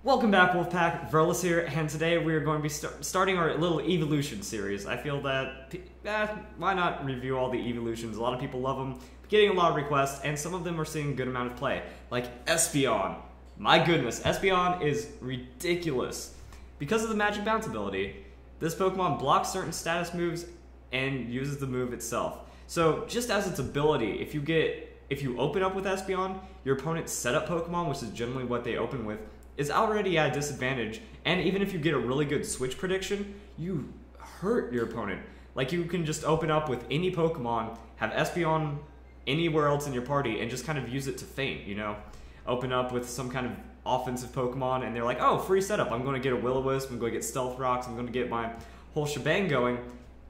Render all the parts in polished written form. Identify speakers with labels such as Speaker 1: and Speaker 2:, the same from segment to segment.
Speaker 1: Welcome back, Wolfpack. Verlis here, and today we are going to be starting our little evolution series. I feel that, why not review all the evolutions? A lot of people love them, getting a lot of requests, and some of them are seeing a good amount of play. Like Espeon. My goodness, Espeon is ridiculous. Because of the Magic Bounce ability, this Pokemon blocks certain status moves and uses the move itself. So, just as its ability, if you open up with Espeon, your opponent's setup Pokemon, which is generally what they open with, is already at a disadvantage, and even if you get a really good switch prediction, you hurt your opponent. Like, you can just open up with any Pokemon, have Espeon anywhere else in your party, and just kind of use it to feint, you know? Open up with some kind of offensive Pokemon, and they're like, oh, free setup, I'm going to get a Will-O-Wisp, I'm going to get Stealth Rocks, I'm going to get my whole shebang going.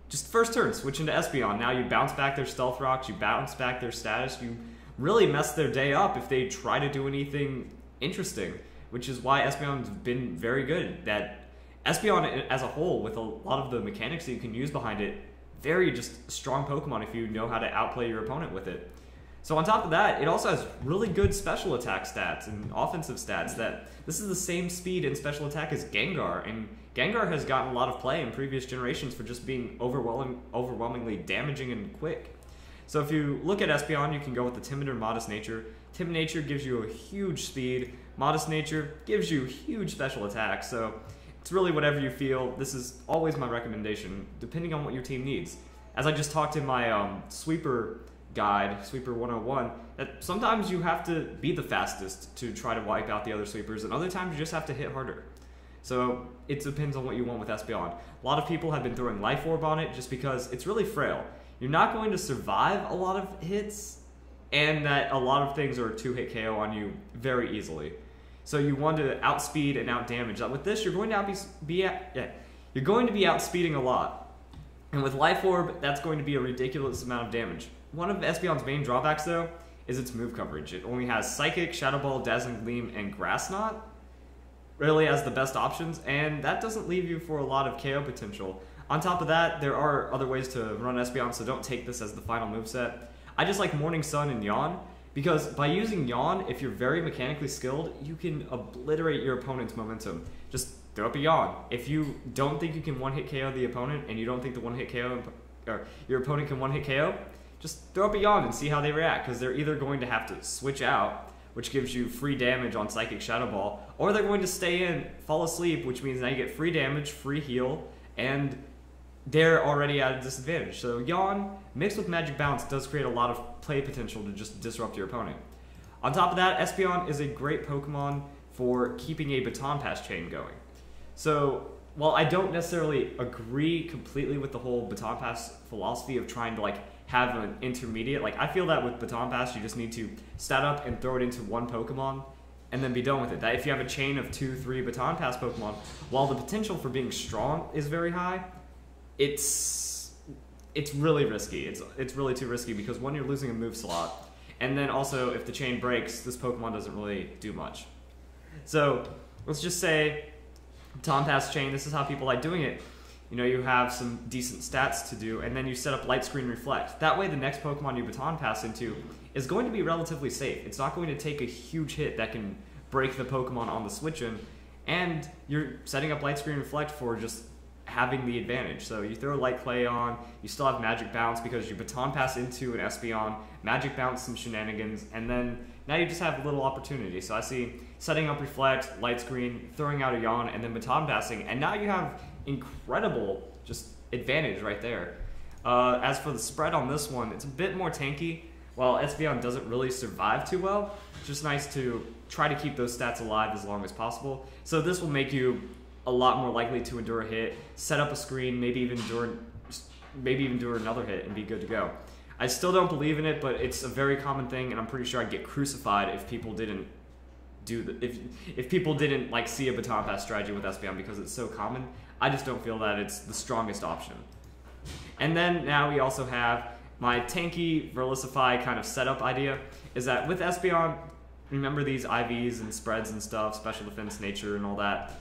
Speaker 1: Just first turn, switch into Espeon. Now you bounce back their Stealth Rocks, you bounce back their status, you really mess their day up if they try to do anything interesting. Which is why Espeon's been very good. That Espeon as a whole, with a lot of the mechanics that you can use behind it, very just strong Pokemon if you know how to outplay your opponent with it. So on top of that, it also has really good special attack stats and offensive stats. That this is the same speed and special attack as Gengar, and Gengar has gotten a lot of play in previous generations for just being overwhelmingly damaging and quick. So if you look at Espeon, you can go with the Timid or Modest Nature. Timid Nature gives you a huge speed. Modest Nature gives you huge special attack. So it's really whatever you feel. This is always my recommendation, depending on what your team needs. As I just talked in my Sweeper guide, Sweeper 101, that sometimes you have to be the fastest to try to wipe out the other Sweepers, and other times you just have to hit harder. So it depends on what you want with Espeon. A lot of people have been throwing Life Orb on it just because it's really frail. You're not going to survive a lot of hits, and that a lot of things are a 2-hit KO on you very easily. So you want to outspeed and outdamage. With this, you're going to be outspeeding a lot. And with Life Orb, that's going to be a ridiculous amount of damage. One of Espeon's main drawbacks, though, is its move coverage. It only has Psychic, Shadow Ball, Dazzling Gleam, and Grass Knot really as the best options, and that doesn't leave you for a lot of KO potential. On top of that, there are other ways to run Espeon, so don't take this as the final moveset. I just like Morning Sun and Yawn, because by using Yawn, if you're very mechanically skilled, you can obliterate your opponent's momentum. Just throw up a Yawn. If you don't think you can one-hit KO the opponent, and you don't think the one-hit KO, or your opponent can one-hit KO, just throw up a Yawn and see how they react, because they're either going to have to switch out, which gives you free damage on Psychic Shadow Ball, or they're going to stay in, fall asleep, which means now you get free damage, free heal, and they're already at a disadvantage. So Yawn, mixed with Magic Bounce, does create a lot of play potential to just disrupt your opponent. On top of that, Espeon is a great Pokemon for keeping a Baton Pass chain going. So while I don't necessarily agree completely with the whole Baton Pass philosophy of trying to have an intermediate, I feel that with Baton Pass you just need to stat up and throw it into one Pokemon and then be done with it. That if you have a chain of 2-3 Baton Pass Pokemon, while the potential for being strong is very high, it's really risky. It's really too risky because one, you're losing a move slot, and then also if the chain breaks, this Pokemon doesn't really do much. So let's just say Baton Pass chain, this is how people like doing it. You know, you have some decent stats to do, and then you set up Light Screen Reflect. That way the next Pokemon you Baton Pass into is going to be relatively safe. It's not going to take a huge hit that can break the Pokemon on the switch-in, and you're setting up Light Screen Reflect for just having the advantage. So you throw Light Clay on, you still have Magic Bounce because you Baton Pass into an Espeon, Magic Bounce some shenanigans, and then now you just have a little opportunity. So I see setting up Reflect, Light Screen, throwing out a Yawn, and then Baton Passing, and now you have incredible just advantage right there. As for the spread on this one, it's a bit more tanky. While Espeon doesn't really survive too well, it's just nice to try to keep those stats alive as long as possible. So this will make you a lot more likely to endure a hit, set up a screen, maybe even endure another hit and be good to go. I still don't believe in it, but it's a very common thing, and I'm pretty sure I'd get crucified if people didn't if people didn't see a Baton Pass strategy with Espeon because it's so common. I just don't feel that it's the strongest option. And then now we also have my tanky Verlisify kind of setup idea, is that with Espeon, remember these IVs and spreads and stuff, special defense, nature, and all that.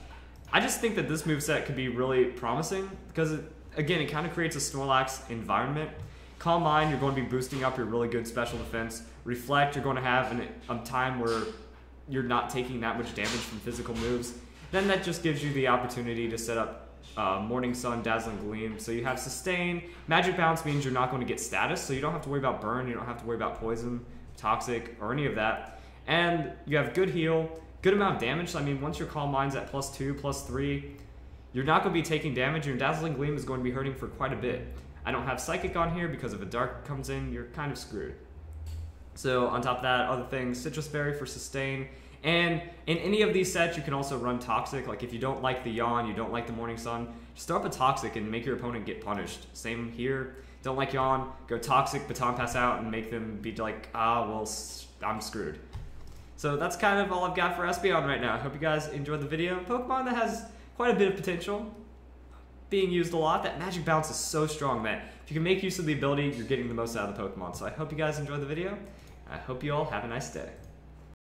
Speaker 1: I just think that this moveset could be really promising because, again, it kind of creates a Snorlax environment. Calm Mind, you're going to be boosting up your really good special defense. Reflect, you're going to have a time where you're not taking that much damage from physical moves, then that just gives you the opportunity to set up Morning Sun, Dazzling Gleam. So you have Sustain. Magic Bounce means you're not going to get status, so you don't have to worry about burn, you don't have to worry about poison, toxic, or any of that. And you have good heal, good amount of damage. So, I mean, once your Calm Mind's at +2, +3, you're not going to be taking damage. Your Dazzling Gleam is going to be hurting for quite a bit. I don't have Psychic on here because if a Dark comes in, you're kind of screwed. So on top of that, other things, Citrus Berry for Sustain. And in any of these sets, you can also run Toxic. Like if you don't like the Yawn, you don't like the Morning Sun, just throw up a Toxic and make your opponent get punished. Same here. Don't like Yawn, go Toxic, Baton Pass out, and make them be like, well, I'm screwed. So that's kind of all I've got for Espeon right now. I hope you guys enjoyed the video. Pokemon that has quite a bit of potential, being used a lot. That Magic Bounce is so strong that if you can make use of the ability, you're getting the most out of the Pokemon. So I hope you guys enjoyed the video. I hope you all have a nice day.